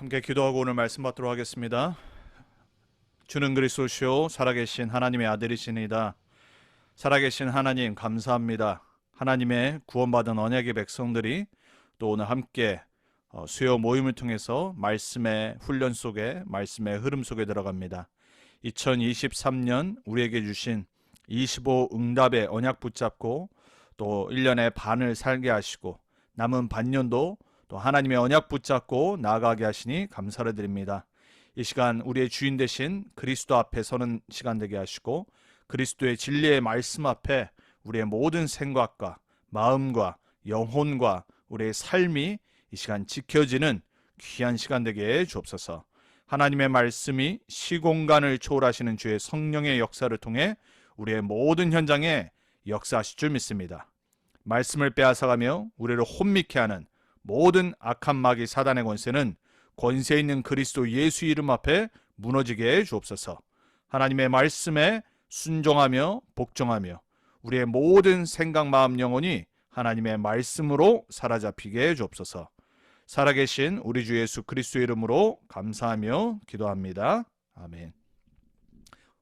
함께 기도하고 오늘 말씀 받도록 하겠습니다. 주는 그리스도시요 살아계신 하나님의 아들이시니이다. 살아계신 하나님 감사합니다. 하나님의 구원받은 언약의 백성들이 또 오늘 함께 수요 모임을 통해서 말씀의 훈련 속에, 말씀의 흐름 속에 들어갑니다. 2023년 우리에게 주신 25 응답의 언약 붙잡고 또 1년의 반을 살게 하시고 남은 반년도 또 하나님의 언약 붙잡고 나아가게 하시니 감사를 드립니다. 이 시간 우리의 주인 되신 그리스도 앞에 서는 시간 되게 하시고 그리스도의 진리의 말씀 앞에 우리의 모든 생각과 마음과 영혼과 우리의 삶이 이 시간 지켜지는 귀한 시간 되게 해 주옵소서. 하나님의 말씀이 시공간을 초월하시는 주의 성령의 역사를 통해 우리의 모든 현장에 역사하실 줄 믿습니다. 말씀을 빼앗아가며 우리를 혼미케 하는 모든 악한 마귀 사단의 권세는 권세 있는 그리스도 예수 이름 앞에 무너지게 해 주옵소서. 하나님의 말씀에 순종하며 복종하며 우리의 모든 생각, 마음, 영혼이 하나님의 말씀으로 사로잡히게 해 주옵소서. 살아계신 우리 주 예수 그리스도 이름으로 감사하며 기도합니다. 아멘.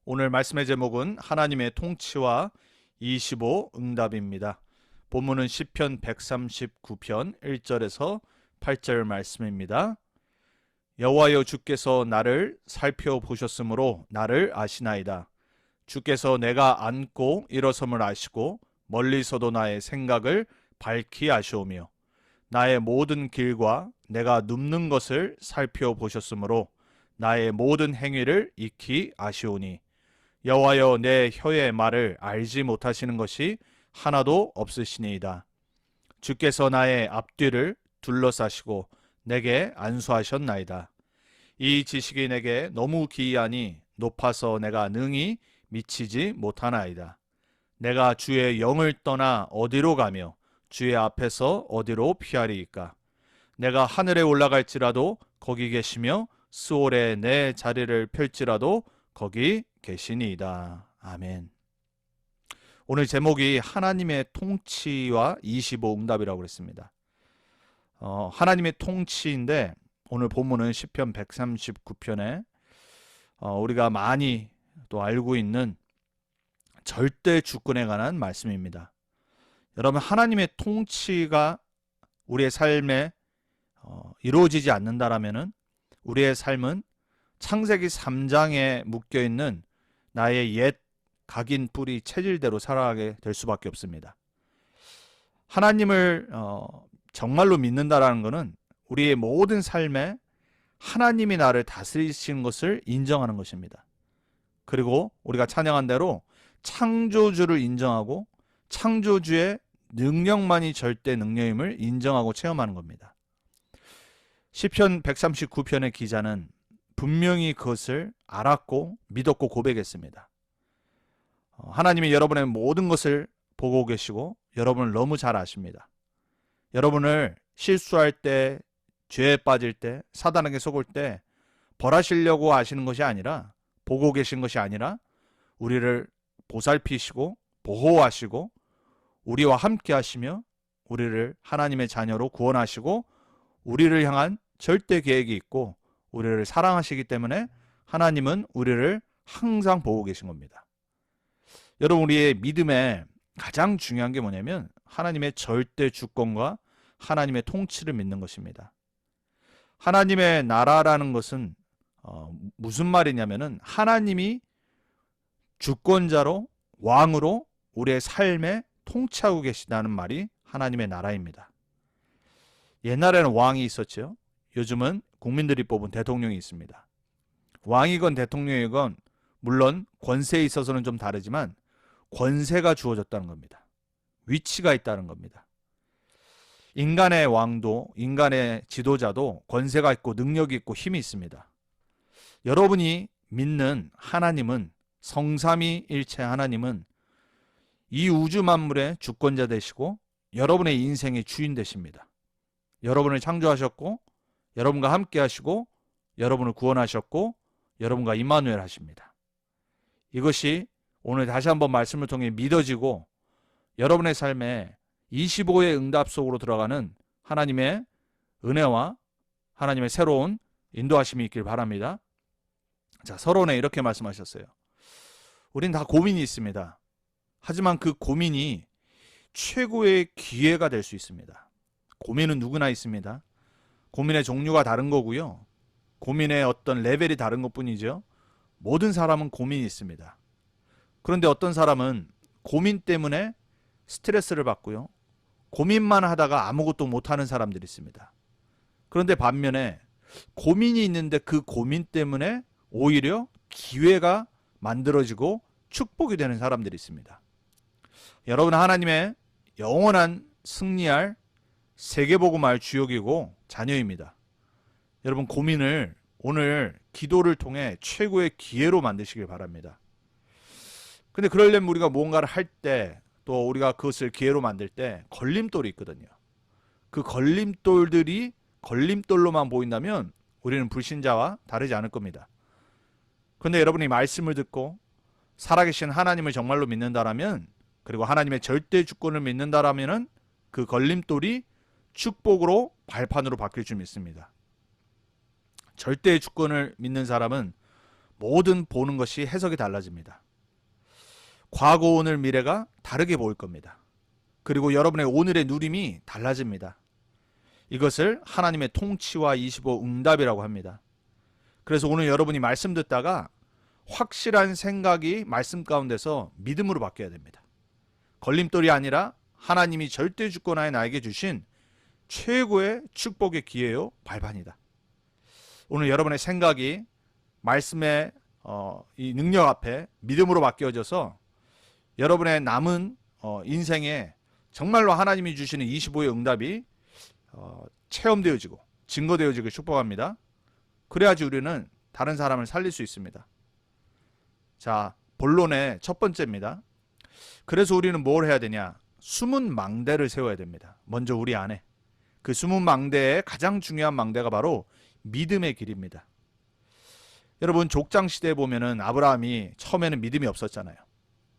오늘 말씀의 제목은 하나님의 통치와 25 응답입니다. 본문은 시편 139편 1절에서 8절 말씀입니다. 여호와여 주께서 나를 살펴보셨으므로 나를 아시나이다. 주께서 내가 앉고 일어섬을 아시고 멀리서도 나의 생각을 밝히 아시오며 나의 모든 길과 내가 눕는 것을 살펴보셨으므로 나의 모든 행위를 익히 아시오니 여호와여 내 혀의 말을 알지 못하시는 것이 하나도 없으시니이다. 주께서 나의 앞뒤를 둘러싸시고 내게 안수하셨나이다. 이 지식이 내게 너무 기이하니 높아서 내가 능히 미치지 못하나이다. 내가 주의 영을 떠나 어디로 가며 주의 앞에서 어디로 피하리이까. 내가 하늘에 올라갈지라도 거기 계시며 스올에 내 자리를 펼지라도 거기 계시니이다. 아멘. 오늘 제목이 하나님의 통치와 25 응답이라고 그랬습니다. 하나님의 통치인데 오늘 본문은 시편 139편에 우리가 많이 또 알고 있는 절대 주권에 관한 말씀입니다. 여러분, 하나님의 통치가 우리의 삶에 이루어지지 않는다라면은 우리의 삶은 창세기 3장에 묶여있는 나의 옛 각인 뿌리 체질대로 살아가게 될 수밖에 없습니다. 하나님을 정말로 믿는다라는 것은 우리의 모든 삶에 하나님이 나를 다스리시는 것을 인정하는 것입니다. 그리고 우리가 찬양한 대로 창조주를 인정하고 창조주의 능력만이 절대 능력임을 인정하고 체험하는 겁니다. 시편 139편의 기자는 분명히 그것을 알았고 믿었고 고백했습니다. 하나님이 여러분의 모든 것을 보고 계시고 여러분을 너무 잘 아십니다. 여러분을 실수할 때, 죄에 빠질 때, 사단에게 속을 때 벌하시려고 하시는 것이 아니라, 보고 계신 것이 아니라 우리를 보살피시고 보호하시고 우리와 함께 하시며 우리를 하나님의 자녀로 구원하시고 우리를 향한 절대 계획이 있고 우리를 사랑하시기 때문에 하나님은 우리를 항상 보고 계신 겁니다. 여러분, 우리의 믿음에 가장 중요한 게 뭐냐면 하나님의 절대 주권과 하나님의 통치를 믿는 것입니다. 하나님의 나라라는 것은 무슨 말이냐면은 하나님이 주권자로 왕으로 우리의 삶에 통치하고 계시다는 말이 하나님의 나라입니다. 옛날에는 왕이 있었죠. 요즘은 국민들이 뽑은 대통령이 있습니다. 왕이건 대통령이건 물론 권세에 있어서는 좀 다르지만 권세가 주어졌다는 겁니다. 위치가 있다는 겁니다. 인간의 왕도, 인간의 지도자도 권세가 있고 능력이 있고 힘이 있습니다. 여러분이 믿는 하나님은, 성삼위일체 하나님은 이 우주 만물의 주권자 되시고 여러분의 인생의 주인 되십니다. 여러분을 창조하셨고 여러분과 함께 하시고 여러분을 구원하셨고 여러분과 임마누엘 하십니다. 이것이 오늘 다시 한번 말씀을 통해 믿어지고 여러분의 삶에 25의 응답 속으로 들어가는 하나님의 은혜와 하나님의 새로운 인도하심이 있길 바랍니다. 자, 서론에 이렇게 말씀하셨어요. 우린 다 고민이 있습니다. 하지만 그 고민이 최고의 기회가 될 수 있습니다. 고민은 누구나 있습니다. 고민의 종류가 다른 거고요. 고민의 어떤 레벨이 다른 것뿐이죠. 모든 사람은 고민이 있습니다. 그런데 어떤 사람은 고민 때문에 스트레스를 받고요. 고민만 하다가 아무것도 못하는 사람들이 있습니다. 그런데 반면에 고민이 있는데 그 고민 때문에 오히려 기회가 만들어지고 축복이 되는 사람들이 있습니다. 여러분, 하나님의 영원한 승리할 세계복음할 주역이고 자녀입니다. 여러분, 고민을 오늘 기도를 통해 최고의 기회로 만드시길 바랍니다. 근데 그러려면 우리가 무언가를 할 때, 또 우리가 그것을 기회로 만들 때 걸림돌이 있거든요. 그 걸림돌들이 걸림돌로만 보인다면 우리는 불신자와 다르지 않을 겁니다. 그런데 여러분이 말씀을 듣고 살아계신 하나님을 정말로 믿는다라면, 그리고 하나님의 절대 주권을 믿는다라면은 그 걸림돌이 축복으로 발판으로 바뀔 줄 믿습니다. 절대의 주권을 믿는 사람은 모든 보는 것이 해석이 달라집니다. 과거, 오늘, 미래가 다르게 보일 겁니다. 그리고 여러분의 오늘의 누림이 달라집니다. 이것을 하나님의 통치와 25 응답이라고 합니다. 그래서 오늘 여러분이 말씀 듣다가 확실한 생각이 말씀 가운데서 믿음으로 바뀌어야 됩니다. 걸림돌이 아니라 하나님이 절대 주권하에 나에게 주신 최고의 축복의 기회요, 발판이다. 오늘 여러분의 생각이 말씀의 이 능력 앞에 믿음으로 바뀌어져서 여러분의 남은 인생에 정말로 하나님이 주시는 25의 응답이 체험되어지고 증거되어지길 축복합니다. 그래야지 우리는 다른 사람을 살릴 수 있습니다. 자, 본론의 첫 번째입니다. 그래서 우리는 뭘 해야 되냐? 숨은 망대를 세워야 됩니다. 먼저 우리 안에. 그 숨은 망대의 가장 중요한 망대가 바로 믿음의 길입니다. 여러분, 족장 시대에 보면은 아브라함이 처음에는 믿음이 없었잖아요.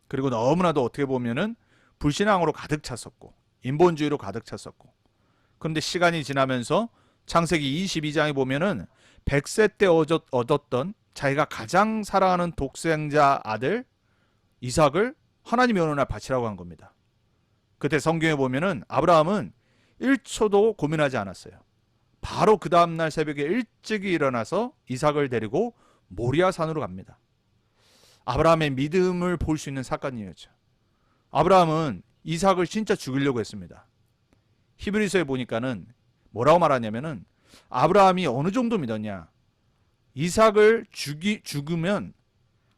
그리고 너무나도 어떻게 보면은 불신앙으로 가득 찼었고 인본주의로 가득 찼었고, 그런데 시간이 지나면서 창세기 22장에 보면은 100세 때 얻었던 자기가 가장 사랑하는 독생자 아들 이삭을 하나님이 어느 날 바치라고 한 겁니다. 그때 성경에 보면은 아브라함은 1초도 고민하지 않았어요. 바로 그 다음날 새벽에 일찍이 일어나서 이삭을 데리고 모리아 산으로 갑니다. 아브라함의 믿음을 볼 수 있는 사건이었죠. 아브라함은 이삭을 진짜 죽이려고 했습니다. 히브리서에 보니까는 뭐라고 말하냐면은 아브라함이 어느 정도 믿었냐? 이삭을 죽으면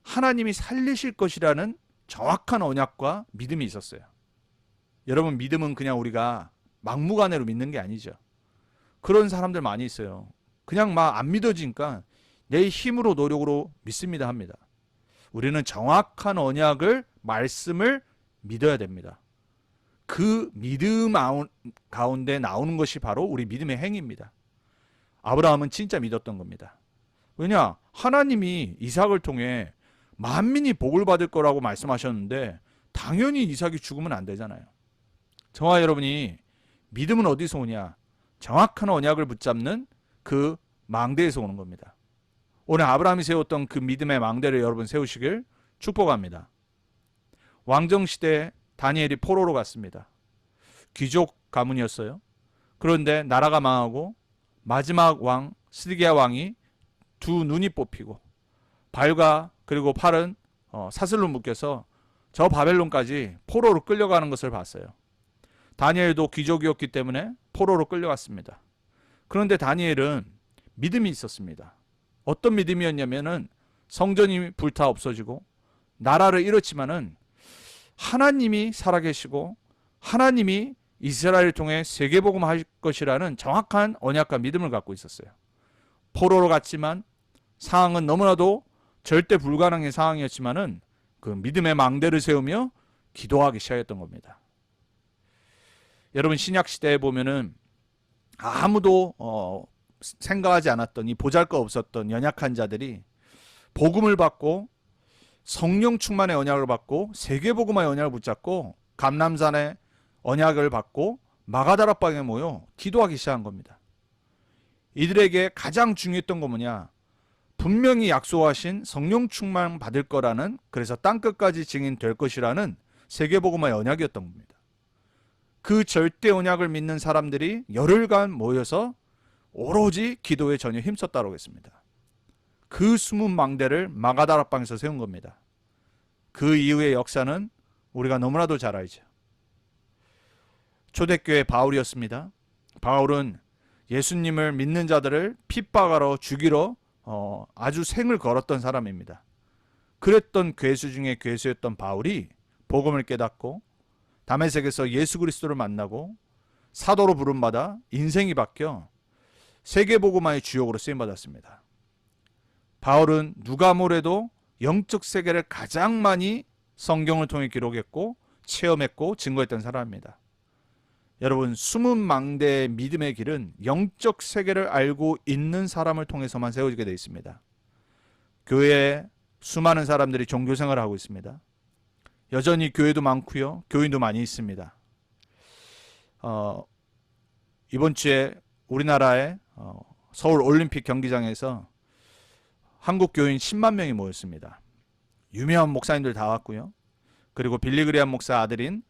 하나님이 살리실 것이라는 정확한 언약과 믿음이 있었어요. 여러분, 믿음은 그냥 우리가 막무가내로 믿는 게 아니죠. 그런 사람들 많이 있어요. 그냥 막 안 믿어지니까 내 힘으로 노력으로 믿습니다 합니다. 우리는 정확한 언약을, 말씀을 믿어야 됩니다. 그 믿음 가운데 나오는 것이 바로 우리 믿음의 행위입니다. 아브라함은 진짜 믿었던 겁니다. 왜냐? 하나님이 이삭을 통해 만민이 복을 받을 거라고 말씀하셨는데 당연히 이삭이 죽으면 안 되잖아요. 저와 여러분이 믿음은 어디서 오냐? 정확한 언약을 붙잡는 그 망대에서 오는 겁니다. 오늘 아브라함이 세웠던 그 믿음의 망대를 여러분 세우시길 축복합니다. 왕정시대 다니엘이 포로로 갔습니다. 귀족 가문이었어요. 그런데 나라가 망하고 마지막 왕 스디기야 왕이 두 눈이 뽑히고 발과 그리고 팔은 사슬로 묶여서 저 바벨론까지 포로로 끌려가는 것을 봤어요. 다니엘도 귀족이었기 때문에 포로로 끌려갔습니다. 그런데 다니엘은 믿음이 있었습니다. 어떤 믿음이었냐면은 성전이 불타 없어지고 나라를 잃었지만은 하나님이 살아계시고 하나님이 이스라엘을 통해 세계복음 할 것이라는 정확한 언약과 믿음을 갖고 있었어요. 포로로 갔지만 상황은 너무나도 절대 불가능한 상황이었지만은 그 믿음의 망대를 세우며 기도하기 시작했던 겁니다. 여러분, 신약 시대에 보면은 아무도 생각하지 않았던 이 보잘것없었던 연약한 자들이 복음을 받고 성령 충만의 언약을 받고 세계복음의 언약을 붙잡고 감람산의 언약을 받고 마가다락방에 모여 기도하기 시작한 겁니다. 이들에게 가장 중요했던 건 뭐냐? 분명히 약속하신 성령 충만 받을 거라는, 그래서 땅끝까지 증인될 것이라는 세계복음화의 언약이었던 겁니다. 그 절대 언약을 믿는 사람들이 열흘간 모여서 오로지 기도에 전혀 힘썼다고 했습니다. 그 숨은 망대를 마가다락방에서 세운 겁니다. 그 이후의 역사는 우리가 너무나도 잘 알죠. 초대교회 바울이었습니다. 바울은 예수님을 믿는 자들을 핍박하러 죽이러 아주 생을 걸었던 사람입니다. 그랬던 괴수 중에 괴수였던 바울이 복음을 깨닫고 다메섹에서 예수 그리스도를 만나고 사도로 부름받아 인생이 바뀌어 세계복음화의 주역으로 쓰임받았습니다. 바울은 누가 뭐래도 영적 세계를 가장 많이 성경을 통해 기록했고 체험했고 증거했던 사람입니다. 여러분, 숨은 망대의 믿음의 길은 영적 세계를 알고 있는 사람을 통해서만 세워지게 되어 있습니다. 교회에 수많은 사람들이 종교생활을 하고 있습니다. 여전히 교회도 많고요, 교인도 많이 있습니다. 이번 주에 우리나라의 서울 올림픽 경기장에서 한국 교인 10만 명이 모였습니다. 유명한 목사님들 다 왔고요. 그리고 빌리 그레암 목사 아들인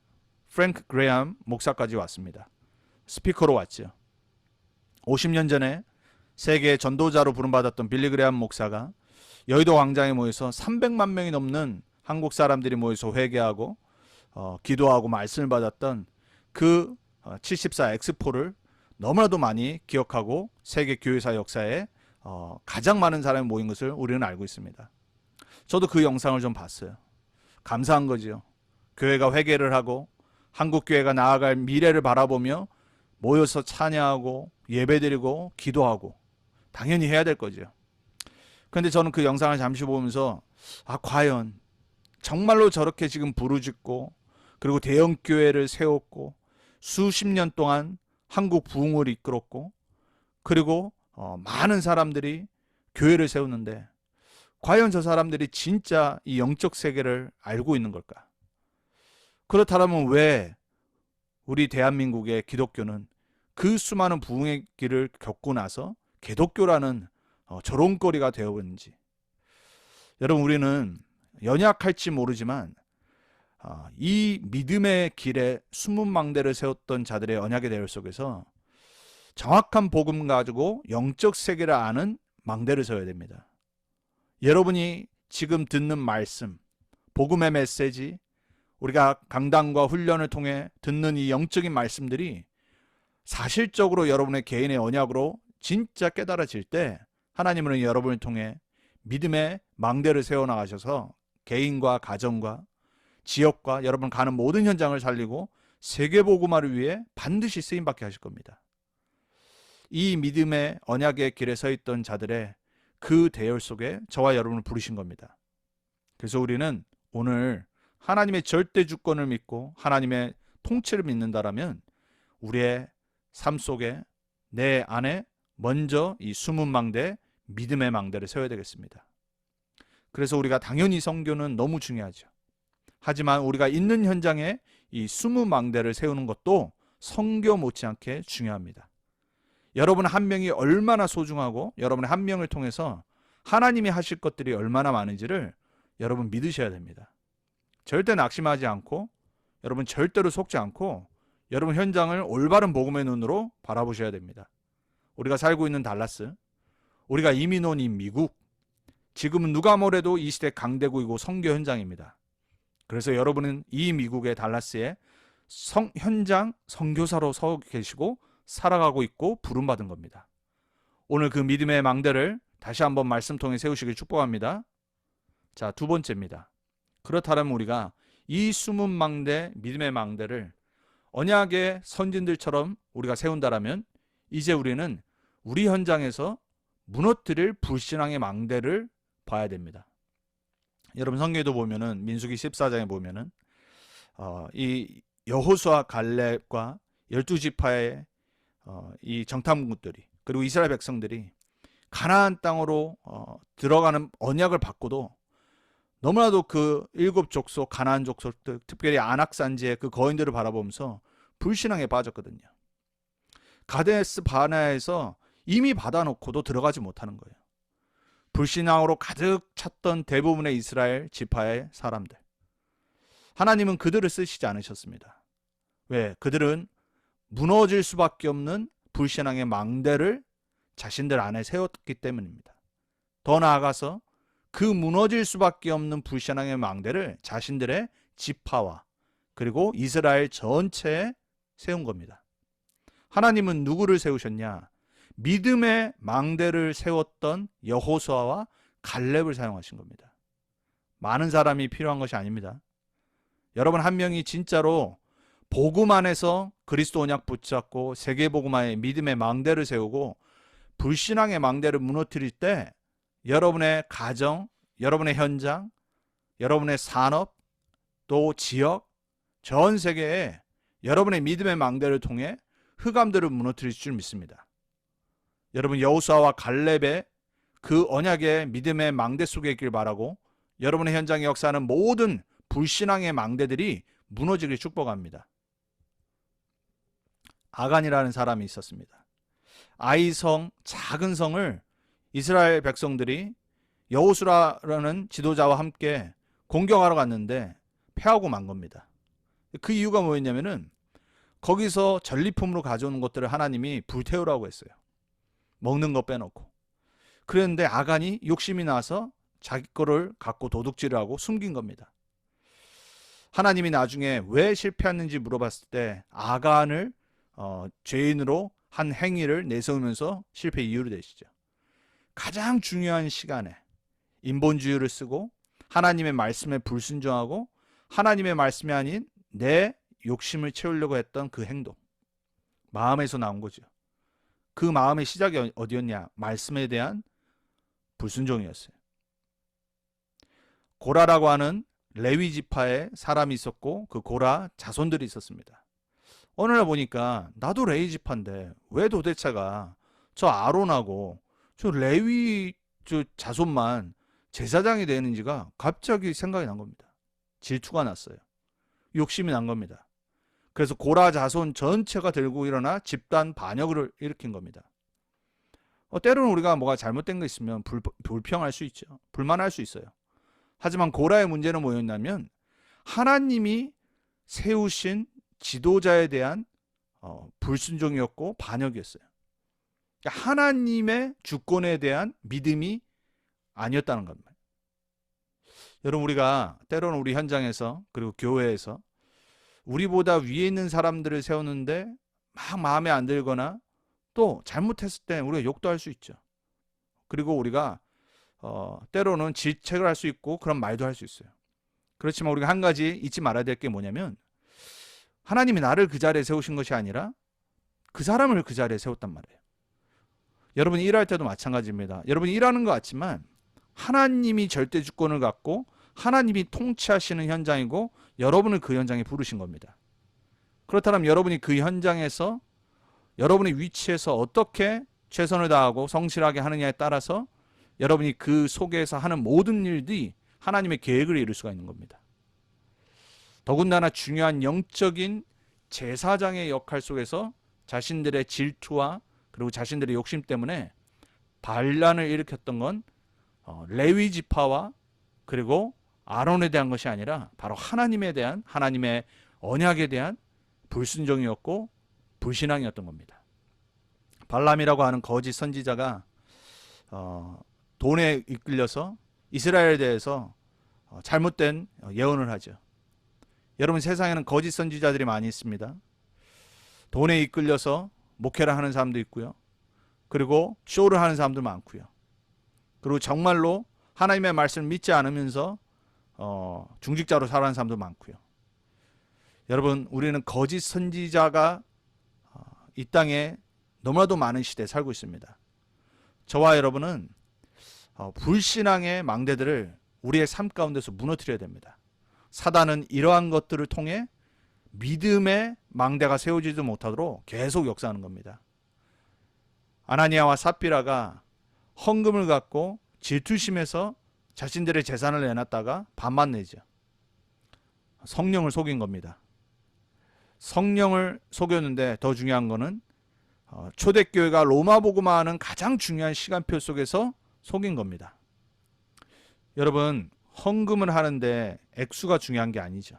프랭크 그레암 목사까지 왔습니다. 스피커로 왔죠. 50년 전에 세계 전도자로 부름받았던 빌리 그레암 목사가 여의도 광장에 모여서 300만 명이 넘는 한국 사람들이 모여서 회개하고 기도하고 말씀을 받았던 그 74 엑스포를 너무나도 많이 기억하고 세계 교회사 역사에 가장 많은 사람이 모인 것을 우리는 알고 있습니다. 저도 그 영상을 좀 봤어요. 감사한 거지요. 교회가 회개를 하고 한국 교회가 나아갈 미래를 바라보며 모여서 찬양하고 예배드리고 기도하고 당연히 해야 될 거죠. 그런데 저는 그 영상을 잠시 보면서 과연 정말로 저렇게 지금 부르짖고 그리고 대형 교회를 세웠고 수십 년 동안 한국 부흥을 이끌었고 그리고 많은 사람들이 교회를 세우는데 과연 저 사람들이 진짜 이 영적 세계를 알고 있는 걸까? 그렇다면 왜 우리 대한민국의 기독교는 그 수많은 부흥의 길을 겪고 나서 개독교라는 조롱거리가 되어버린지. 여러분, 우리는 연약할지 모르지만 이 믿음의 길에 숨은 망대를 세웠던 자들의 언약의 대열 속에서 정확한 복음 가지고 영적 세계를 아는 망대를 세워야 됩니다. 여러분이 지금 듣는 말씀, 복음의 메시지, 우리가 강단과 훈련을 통해 듣는 이 영적인 말씀들이 사실적으로 여러분의 개인의 언약으로 진짜 깨달아질 때 하나님은 여러분을 통해 믿음의 망대를 세워나가셔서 개인과 가정과 지역과 여러분 가는 모든 현장을 살리고 세계복음화를 위해 반드시 쓰임받게 하실 겁니다. 이 믿음의 언약의 길에 서 있던 자들의 그 대열 속에 저와 여러분을 부르신 겁니다. 그래서 우리는 오늘 하나님의 절대 주권을 믿고 하나님의 통치를 믿는다라면 우리의 삶 속에 내 안에 먼저 이 숨은 망대, 믿음의 망대를 세워야 되겠습니다. 그래서 우리가 당연히 선교는 너무 중요하죠. 하지만 우리가 있는 현장에 이 숨은 망대를 세우는 것도 선교 못지않게 중요합니다. 여러분 한 명이 얼마나 소중하고 여러분 한 명을 통해서 하나님이 하실 것들이 얼마나 많은지를 여러분 믿으셔야 됩니다. 절대 낙심하지 않고 여러분 절대로 속지 않고 여러분 현장을 올바른 복음의 눈으로 바라보셔야 됩니다. 우리가 살고 있는 달라스, 우리가 이민 온 이 미국, 지금은 누가 뭐래도 이 시대 강대국이고 선교 현장입니다. 그래서 여러분은 이 미국의 달라스에 현장 선교사로 서 계시고 살아가고 있고 부름받은 겁니다. 오늘 그 믿음의 망대를 다시 한번 말씀 통해 세우시길 축복합니다. 자, 두 번째입니다. 그렇다면 우리가 이 숨은 망대, 믿음의 망대를 언약의 선진들처럼 우리가 세운다라면 이제 우리는 우리 현장에서 무너뜨릴 불신앙의 망대를 봐야 됩니다. 여러분 성경에도 보면은 민수기 14장에 보면은 이 여호수아 갈렙과 12지파의 이 정탐꾼들이 그리고 이스라엘 백성들이 가나안 땅으로 들어가는 언약을 받고도 너무나도 그 일곱 족속 가나안 족속들 특별히 안악산지의 그 거인들을 바라보면서 불신앙에 빠졌거든요. 가데스 바네아에서 이미 받아놓고도 들어가지 못하는 거예요. 불신앙으로 가득 찼던 대부분의 이스라엘 지파의 사람들. 하나님은 그들을 쓰시지 않으셨습니다. 왜? 그들은 무너질 수밖에 없는 불신앙의 망대를 자신들 안에 세웠기 때문입니다. 더 나아가서 그 무너질 수밖에 없는 불신앙의 망대를 자신들의 지파와 그리고 이스라엘 전체에 세운 겁니다. 하나님은 누구를 세우셨냐? 믿음의 망대를 세웠던 여호수아와 갈렙을 사용하신 겁니다. 많은 사람이 필요한 것이 아닙니다. 여러분 한 명이 진짜로 복음 안에서 그리스도 언약 붙잡고 세계 복음 안에 믿음의 망대를 세우고 불신앙의 망대를 무너뜨릴 때 여러분의 가정, 여러분의 현장, 여러분의 산업, 또 지역, 전 세계에 여러분의 믿음의 망대를 통해 흑암들을 무너뜨릴 줄 믿습니다. 여러분 여호수아와 갈렙의 그 언약의 믿음의 망대 속에 있길 바라고 여러분의 현장에 역사하는 모든 불신앙의 망대들이 무너지길 축복합니다. 아간이라는 사람이 있었습니다. 아이성, 작은 성을 이스라엘 백성들이 여호수아라는 지도자와 함께 공격하러 갔는데 패하고 만 겁니다. 그 이유가 뭐였냐면은 거기서 전리품으로 가져오는 것들을 하나님이 불태우라고 했어요. 먹는 거 빼놓고. 그랬는데 아간이 욕심이 나서 자기 거를 갖고 도둑질을 하고 숨긴 겁니다. 하나님이 나중에 왜 실패했는지 물어봤을 때 아간을 죄인으로 한 행위를 내세우면서 실패 이유를 대시죠. 가장 중요한 시간에 인본주의를 쓰고 하나님의 말씀에 불순종하고 하나님의 말씀이 아닌 내 욕심을 채우려고 했던 그 행동, 마음에서 나온 거죠. 그 마음의 시작이 어디였냐? 말씀에 대한 불순종이었어요. 고라라고 하는 레위 지파에 사람이 있었고 그 고라 자손들이 있었습니다. 어느 날 보니까 나도 레위 지파인데 왜 도대체가 저 아론하고 저 레위 자손만 제사장이 되는지가 갑자기 생각이 난 겁니다. 질투가 났어요. 욕심이 난 겁니다. 그래서 고라 자손 전체가 들고 일어나 집단 반역을 일으킨 겁니다. 때로는 우리가 뭐가 잘못된 거 있으면 불평할 수 있죠. 불만할 수 있어요. 하지만 고라의 문제는 뭐였냐면 하나님이 세우신 지도자에 대한 불순종이었고 반역이었어요. 그러니까 하나님의 주권에 대한 믿음이 아니었다는 겁니다. 여러분 우리가 때로는 우리 현장에서 그리고 교회에서 우리보다 위에 있는 사람들을 세우는데 막 마음에 안 들거나 또 잘못했을 때 우리가 욕도 할 수 있죠. 그리고 우리가 때로는 질책을 할 수 있고 그런 말도 할 수 있어요. 그렇지만 우리가 한 가지 잊지 말아야 될 게 뭐냐면 하나님이 나를 그 자리에 세우신 것이 아니라 그 사람을 그 자리에 세웠단 말이에요. 여러분이 일할 때도 마찬가지입니다. 여러분이 일하는 것 같지만 하나님이 절대 주권을 갖고 하나님이 통치하시는 현장이고 여러분을 그 현장에 부르신 겁니다. 그렇다면 여러분이 그 현장에서 여러분의 위치에서 어떻게 최선을 다하고 성실하게 하느냐에 따라서 여러분이 그 속에서 하는 모든 일들이 하나님의 계획을 이룰 수가 있는 겁니다. 더군다나 중요한 영적인 제사장의 역할 속에서 자신들의 질투와 그리고 자신들의 욕심 때문에 반란을 일으켰던 건 레위 지파와 그리고 아론에 대한 것이 아니라 바로 하나님에 대한 하나님의 언약에 대한 불순종이었고 불신앙이었던 겁니다. 발람이라고 하는 거짓 선지자가 돈에 이끌려서 이스라엘에 대해서 잘못된 예언을 하죠. 여러분 세상에는 거짓 선지자들이 많이 있습니다. 돈에 이끌려서 목회를 하는 사람도 있고요. 그리고 쇼를 하는 사람도 많고요. 그리고 정말로 하나님의 말씀을 믿지 않으면서 중직자로 살아가는 사람도 많고요. 여러분 우리는 거짓 선지자가 이 땅에 너무나도 많은 시대에 살고 있습니다. 저와 여러분은 불신앙의 망대들을 우리의 삶 가운데서 무너뜨려야 됩니다. 사단은 이러한 것들을 통해 믿음의 망대가 세워지지 못하도록 계속 역사하는 겁니다. 아나니아와 삽비라가 헌금을 갖고 질투심에서 자신들의 재산을 내놨다가 반만 내죠. 성령을 속인 겁니다. 성령을 속였는데 더 중요한 거는 초대교회가 로마 복음화하는 가장 중요한 시간표 속에서 속인 겁니다. 여러분, 헌금을 하는데 액수가 중요한 게 아니죠.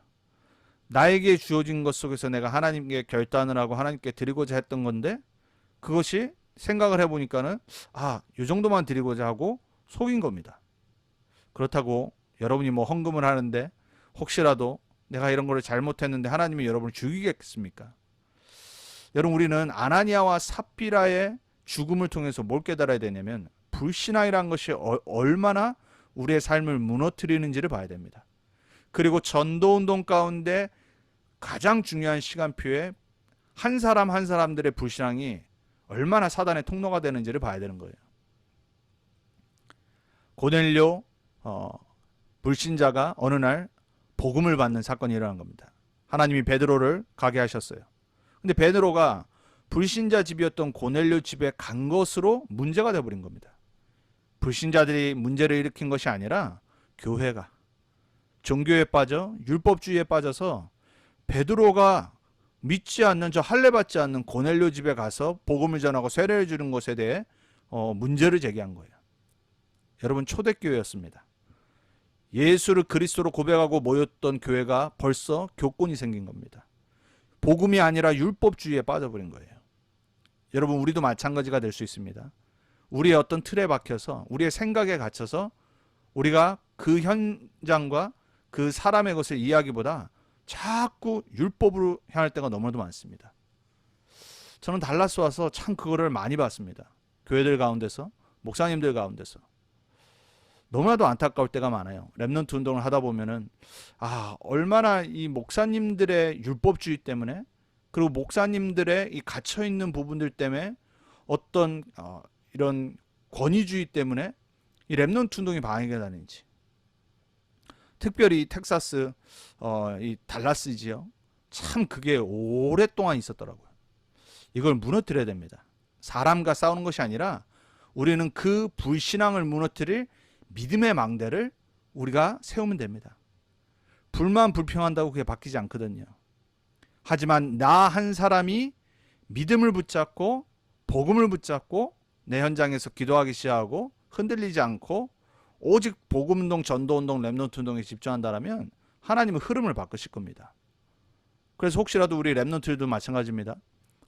나에게 주어진 것 속에서 내가 하나님께 결단을 하고 하나님께 드리고자 했던 건데, 그것이 생각을 해보니까는 이 정도만 드리고자 하고 속인 겁니다. 그렇다고 여러분이 뭐 헌금을 하는데 혹시라도 내가 이런 거를 잘못했는데 하나님이 여러분을 죽이겠습니까? 여러분, 우리는 아나니아와 삽비라의 죽음을 통해서 뭘 깨달아야 되냐면 불신앙이라는 것이 얼마나 우리의 삶을 무너뜨리는지를 봐야 됩니다. 그리고 전도운동 가운데 가장 중요한 시간표에 한 사람 한 사람들의 불신앙이 얼마나 사단의 통로가 되는지를 봐야 되는 거예요. 고넬료 불신자가 어느 날 복음을 받는 사건이 일어난 겁니다. 하나님이 베드로를 가게 하셨어요. 근데 베드로가 불신자 집이었던 고넬료 집에 간 것으로 문제가 되어버린 겁니다. 불신자들이 문제를 일으킨 것이 아니라 교회가 종교에 빠져 율법주의에 빠져서 베드로가 믿지 않는 저 할례받지 않는 고넬료 집에 가서 복음을 전하고 세례를 주는 것에 대해 문제를 제기한 거예요. 여러분, 초대교회였습니다. 예수를 그리스도로 고백하고 모였던 교회가 벌써 교권이 생긴 겁니다. 복음이 아니라 율법주의에 빠져버린 거예요. 여러분, 우리도 마찬가지가 될 수 있습니다. 우리의 어떤 틀에 박혀서 우리의 생각에 갇혀서 우리가 그 현장과 그 사람의 것을 이야기보다 자꾸 율법으로 향할 때가 너무나도 많습니다. 저는 달라스 와서 참 그거를 많이 봤습니다. 교회들 가운데서, 목사님들 가운데서 너무나도 안타까울 때가 많아요. 렘넌트 운동을 하다 보면은 얼마나 이 목사님들의 율법주의 때문에, 그리고 목사님들의 이 갇혀있는 부분들 때문에 어떤 이런 권위주의 때문에 이 렘넌트 운동이 방해가 되는지. 특별히 텍사스 이 달라스지요. 참 그게 오랫동안 있었더라고요. 이걸 무너뜨려야 됩니다. 사람과 싸우는 것이 아니라 우리는 그 불신앙을 무너뜨릴 믿음의 망대를 우리가 세우면 됩니다. 불만 불평한다고 그게 바뀌지 않거든요. 하지만 나 한 사람이 믿음을 붙잡고 복음을 붙잡고 내 현장에서 기도하기 시작하고 흔들리지 않고 오직 복음운동, 전도운동, 렘넌트 운동에 집중한다면 하나님은 흐름을 바꾸실 겁니다. 그래서 혹시라도 우리 렘넌트들도 마찬가지입니다.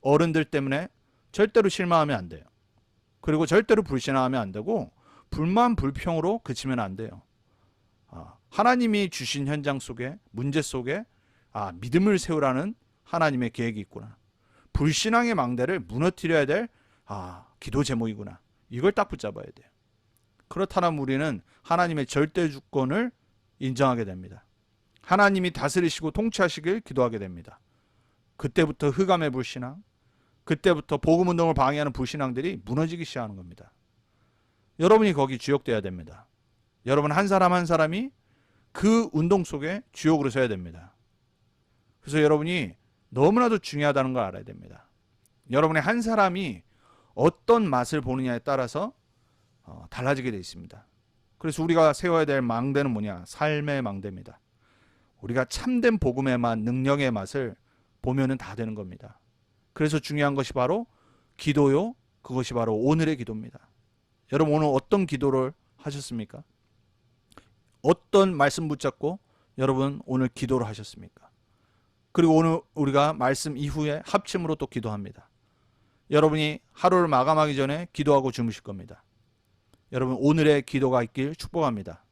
어른들 때문에 절대로 실망하면 안 돼요. 그리고 절대로 불신앙하면 안 되고 불만 불평으로 그치면 안 돼요. 하나님이 주신 현장 속에, 문제 속에 믿음을 세우라는 하나님의 계획이 있구나. 불신앙의 망대를 무너뜨려야 될 기도 제목이구나. 이걸 딱 붙잡아야 돼요. 그렇다면 우리는 하나님의 절대 주권을 인정하게 됩니다. 하나님이 다스리시고 통치하시길 기도하게 됩니다. 그때부터 흑암의 불신앙, 그때부터 복음운동을 방해하는 불신앙들이 무너지기 시작하는 겁니다. 여러분이 거기 주역돼야 됩니다. 여러분 한 사람 한 사람이 그 운동 속에 주역으로 서야 됩니다. 그래서 여러분이 너무나도 중요하다는 걸 알아야 됩니다. 여러분의 한 사람이 어떤 맛을 보느냐에 따라서 달라지게 되어 있습니다. 그래서 우리가 세워야 될 망대는 뭐냐? 삶의 망대입니다. 우리가 참된 복음의 맛, 능력의 맛을 보면은 다 되는 겁니다. 그래서 중요한 것이 바로 기도요. 그것이 바로 오늘의 기도입니다. 여러분 오늘 어떤 기도를 하셨습니까? 어떤 말씀 붙잡고 여러분 오늘 기도를 하셨습니까? 그리고 오늘 우리가 말씀 이후에 합침으로 또 기도합니다. 여러분이 하루를 마감하기 전에 기도하고 주무실 겁니다. 여러분 오늘의 기도가 있길 축복합니다.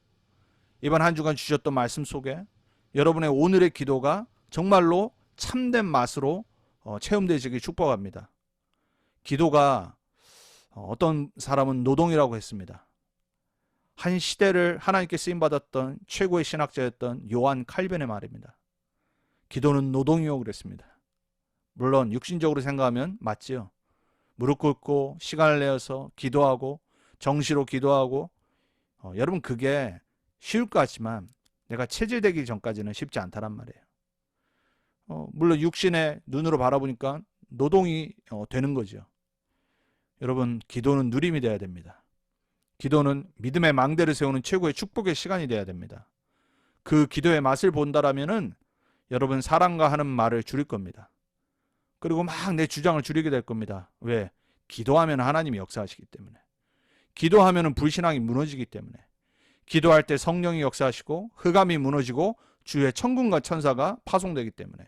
이번 한 주간 주셨던 말씀 속에 여러분의 오늘의 기도가 정말로 참된 맛으로 체험되시길 축복합니다. 기도가 어떤 사람은 노동이라고 했습니다. 한 시대를 하나님께 쓰임받았던 최고의 신학자였던 요한 칼빈의 말입니다. 기도는 노동이요 그랬습니다. 물론 육신적으로 생각하면 맞지요. 무릎 꿇고 시간을 내어서 기도하고 정시로 기도하고 여러분 그게 쉬울 것 같지만 내가 체질되기 전까지는 쉽지 않다란 말이에요. 물론 육신의 눈으로 바라보니까 노동이 되는 거죠. 여러분 기도는 누림이 되어야 됩니다. 기도는 믿음의 망대를 세우는 최고의 축복의 시간이 되어야 됩니다. 그 기도의 맛을 본다라면은 여러분 사람과 하는 말을 줄일 겁니다. 그리고 막 내 주장을 줄이게 될 겁니다. 왜? 기도하면 하나님이 역사하시기 때문에. 기도하면 불신앙이 무너지기 때문에. 기도할 때 성령이 역사하시고 흑암이 무너지고 주의 천군과 천사가 파송되기 때문에.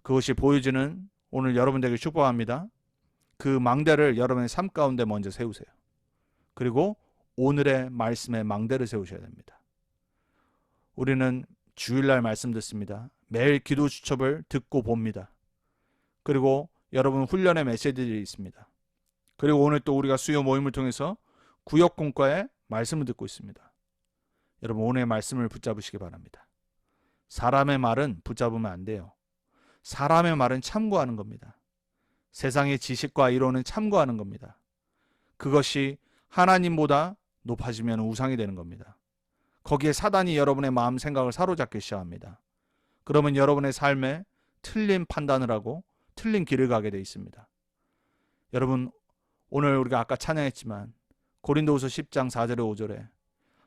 그것이 보여지는 오늘 여러분 되길 축복합니다. 그 망대를 여러분의 삶 가운데 먼저 세우세요. 그리고 오늘의 말씀에 망대를 세우셔야 됩니다. 우리는 주일날 말씀 듣습니다. 매일 기도 수첩을 듣고 봅니다. 그리고 여러분 훈련의 메시지들이 있습니다. 그리고 오늘 또 우리가 수요 모임을 통해서 구역공과의 말씀을 듣고 있습니다. 여러분 오늘의 말씀을 붙잡으시기 바랍니다. 사람의 말은 붙잡으면 안 돼요. 사람의 말은 참고하는 겁니다. 세상의 지식과 이론은 참고하는 겁니다. 그것이 하나님보다 높아지면 우상이 되는 겁니다. 거기에 사단이 여러분의 마음 생각을 사로잡기 시작합니다. 그러면 여러분의 삶에 틀린 판단을 하고 틀린 길을 가게 되어 있습니다. 여러분 오늘 우리가 아까 찬양했지만 고린도후서 10장 4절에 5절에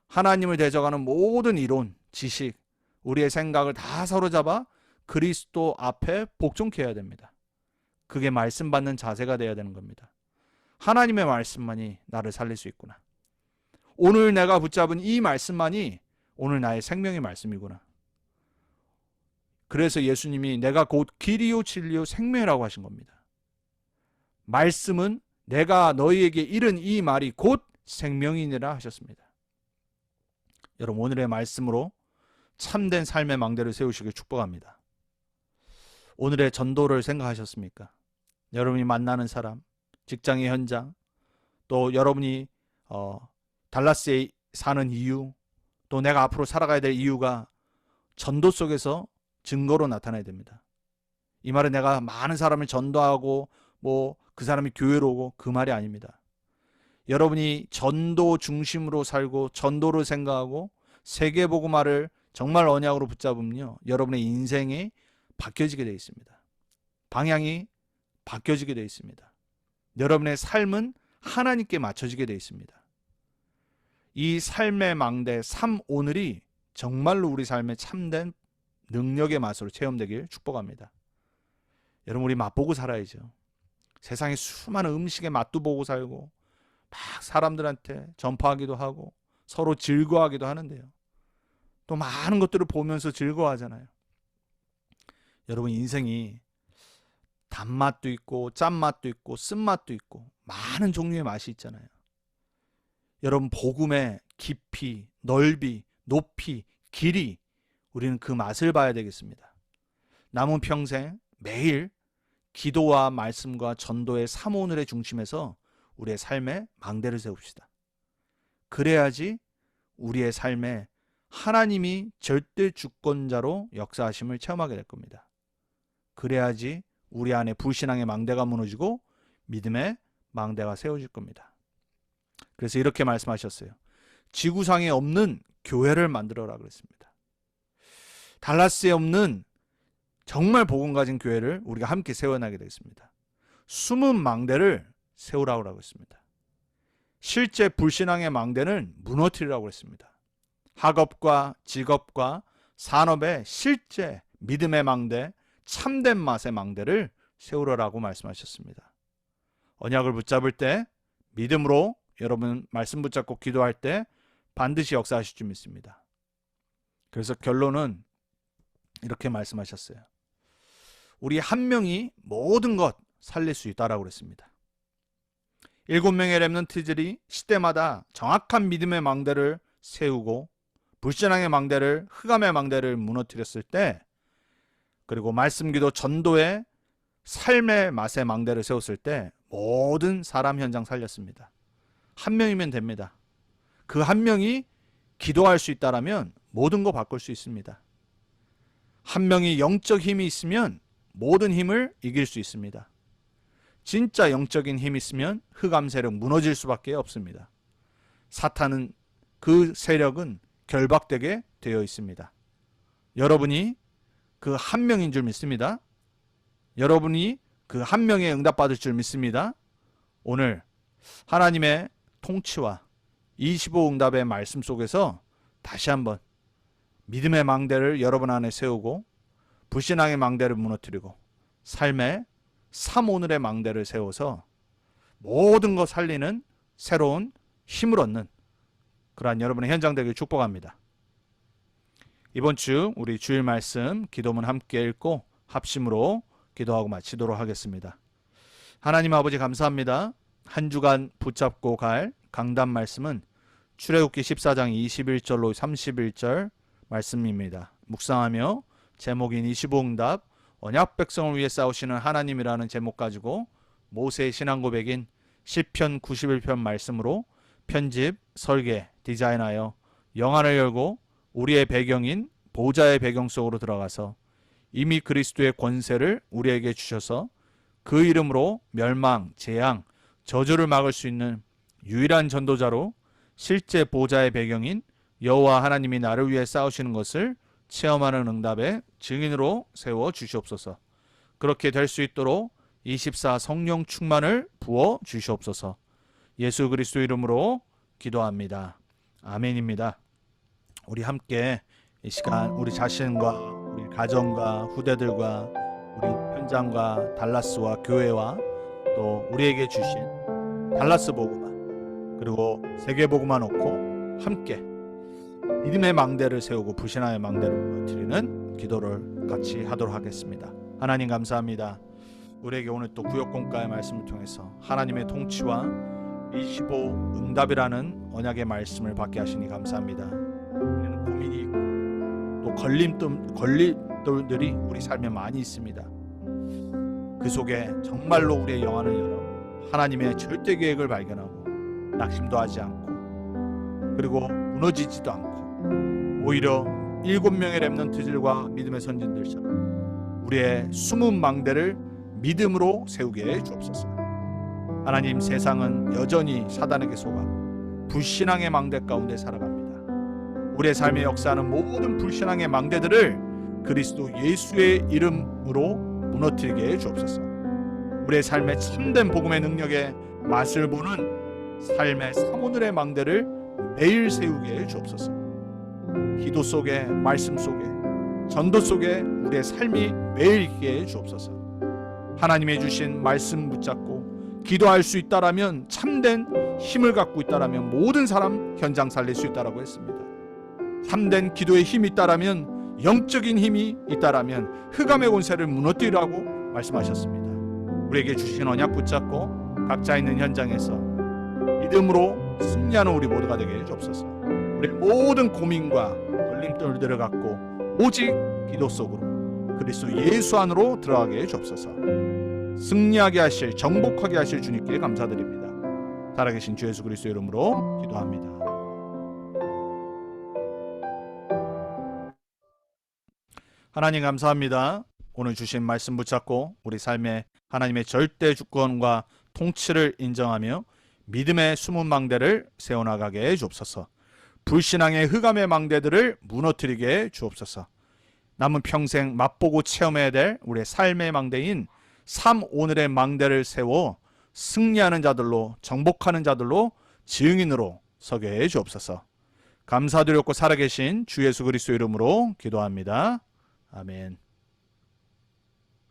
하나님을 대적하는 모든 이론, 지식, 우리의 생각을 다 사로잡아 그리스도 앞에 복종케 해야 됩니다. 그게 말씀 받는 자세가 되어야 되는 겁니다. 하나님의 말씀만이 나를 살릴 수 있구나. 오늘 내가 붙잡은 이 말씀만이 오늘 나의 생명의 말씀이구나. 그래서 예수님이 내가 곧 길이요 진리요 생명이라고 하신 겁니다. 말씀은 내가 너희에게 이른 이 말이 곧 생명이니라 하셨습니다. 여러분 오늘의 말씀으로 참된 삶의 망대를 세우시길 축복합니다. 오늘의 전도를 생각하셨습니까? 여러분이 만나는 사람, 직장의 현장, 또 여러분이 달라스에 사는 이유, 또 내가 앞으로 살아가야 될 이유가 전도 속에서 증거로 나타나야 됩니다. 이 말은 내가 많은 사람을 전도하고 그 사람이 교회로 오고 그 말이 아닙니다. 여러분이 전도 중심으로 살고 전도를 생각하고 세계복음화를 정말 언약으로 붙잡으면요, 여러분의 인생이 바뀌어지게 되어 있습니다. 방향이 바뀌어지게 되어 있습니다. 여러분의 삶은 하나님께 맞춰지게 되어 있습니다. 이 삶의 망대 3오늘이 정말로 우리 삶의 참된 능력의 맛으로 체험되길 축복합니다. 여러분 우리 맛보고 살아야죠. 세상에 수많은 음식의 맛도 보고 살고 막 사람들한테 전파하기도 하고 서로 즐거워하기도 하는데요. 또 많은 것들을 보면서 즐거워하잖아요. 여러분 인생이 단맛도 있고 짠맛도 있고 쓴맛도 있고 많은 종류의 맛이 있잖아요. 여러분 복음의 깊이, 넓이, 높이, 길이 우리는 그 맛을 봐야 되겠습니다. 남은 평생 매일 기도와 말씀과 전도의 3오늘의 중심에서 우리의 삶에 망대를 세웁시다. 그래야지 우리의 삶에 하나님이 절대 주권자로 역사하심을 체험하게 될 겁니다. 그래야지 우리 안에 불신앙의 망대가 무너지고 믿음의 망대가 세워질 겁니다. 그래서 이렇게 말씀하셨어요. 지구상에 없는 교회를 만들어라 그랬습니다. 달라스에 없는 정말 복음 가진 교회를 우리가 함께 세워나게 되겠습니다. 숨은 망대를 세우라고 했습니다. 실제 불신앙의 망대는 무너뜨리라고 했습니다. 학업과 직업과 산업의 실제 믿음의 망대, 참된 맛의 망대를 세우라고 말씀하셨습니다. 언약을 붙잡을 때 믿음으로 여러분 말씀 붙잡고 기도할 때 반드시 역사하실 줄 믿습니다. 그래서 결론은 이렇게 말씀하셨어요. 우리 한 명이 모든 것 살릴 수 있다라고 그랬습니다. 7명의 렘넌트들이 시대마다 정확한 믿음의 망대를 세우고 불신앙의 망대를, 흑암의 망대를 무너뜨렸을 때, 그리고 말씀기도 전도의 삶의 맛의 망대를 세웠을 때 모든 사람 현장 살렸습니다. 한 명이면 됩니다. 그 한 명이 기도할 수 있다라면 모든 거 바꿀 수 있습니다. 한 명이 영적 힘이 있으면 모든 힘을 이길 수 있습니다. 진짜 영적인 힘이 있으면 흑암 세력 무너질 수밖에 없습니다. 사탄은 그 세력은 결박되게 되어 있습니다. 여러분이 그 한 명인 줄 믿습니다. 여러분이 그 한 명에 응답받을 줄 믿습니다. 오늘 하나님의 통치와 25응답의 말씀 속에서 다시 한번 믿음의 망대를 여러분 안에 세우고 불신앙의 망대를 무너뜨리고 삶에 3오늘의 망대를 세워서 모든 것 살리는 새로운 힘을 얻는 그러한 여러분의 현장 되길 축복합니다. 이번 주 우리 주일 말씀 기도문 함께 읽고 합심으로 기도하고 마치도록 하겠습니다. 하나님 아버지 감사합니다. 한 주간 붙잡고 갈 강단 말씀은 출애굽기 14장 21절로 31절 말씀입니다. 묵상하며 제목인 25응답 언약 백성을 위해 싸우시는 하나님이라는 제목 가지고 모세의 신앙 고백인 시편 91편 말씀으로 편집, 설계, 디자인하여 영안을 열고 우리의 배경인 보좌의 배경 속으로 들어가서 이미 그리스도의 권세를 우리에게 주셔서 그 이름으로 멸망, 재앙, 저주를 막을 수 있는 유일한 전도자로 실제 보좌의 배경인 여호와 하나님이 나를 위해 싸우시는 것을 체험하는 응답의 증인으로 세워 주시옵소서. 그렇게 될 수 있도록 24 성령 충만을 부어 주시옵소서. 예수 그리스도 이름으로 기도합니다. 아멘입니다. 우리 함께 이 시간 우리 자신과 우리 가정과 후대들과 우리 현장과 달라스와 교회와 또 우리에게 주신 달라스 복음화 그리고 세계 복음화 놓고 함께 믿음의 망대를 세우고 불신앙의 망대를 무너뜨리는 기도를 같이 하도록 하겠습니다. 하나님 감사합니다. 우리에게 오늘 또 구역공가의 말씀을 통해서 하나님의 통치와 25 응답이라는 언약의 말씀을 받게 하시니 감사합니다. 우리는 고민이 있고 또 걸림돌들이 우리 삶에 많이 있습니다. 그 속에 정말로 우리의 영안을 열어 하나님의 절대 계획을 발견하고 낙심도 하지 않고 그리고 무너지지도 않고 오히려 7명의 렘넌트들과 믿음의 선진들처럼 우리의 숨은 망대를 믿음으로 세우게 해 주옵소서. 하나님, 세상은 여전히 사단에게 속아 불신앙의 망대 가운데 살아갑니다. 우리의 삶의 역사하는 모든 불신앙의 망대들을 그리스도 예수의 이름으로 무너뜨리게 해 주옵소서. 우리의 삶의 참된 복음의 능력의 맛을 보는 삶의 3오늘의 망대를 매일 세우게 해 주옵소서. 기도 속에, 말씀 속에, 전도 속에 우리의 삶이 매일 있게 해 주옵소서. 하나님의 주신 말씀 붙잡고 기도할 수 있다라면, 참된 힘을 갖고 있다라면 모든 사람 현장 살릴 수 있다라고 했습니다. 참된 기도의 힘이 있다라면, 영적인 힘이 있다라면 흑암의 권세를 무너뜨리라고 말씀하셨습니다. 우리에게 주신 언약 붙잡고 각자 있는 현장에서 믿음으로 승리하는 우리 모두가 되게 해주옵소서. 우리의 모든 고민과 걸림돌들을 갖고 오직 기도 속으로 그리스도 예수 안으로 들어가게 해주옵소서. 승리하게 하실, 정복하게 하실 주님께 감사드립니다. 살아계신 주 예수 그리스도 이름으로 기도합니다. 하나님 감사합니다. 오늘 주신 말씀 붙잡고 우리 삶에 하나님의 절대 주권과 통치를 인정하며 믿음의 숨은 망대를 세워나가게 해 주옵소서. 불신앙의 흑암의 망대들을 무너뜨리게 해 주옵소서. 남은 평생 맛보고 체험해야 될 우리의 삶의 망대인 3오늘의 망대를 세워 승리하는 자들로, 정복하는 자들로, 증인으로 서게 해 주옵소서. 감사드렸고 살아계신 주 예수 그리스도 이름으로 기도합니다. 아멘.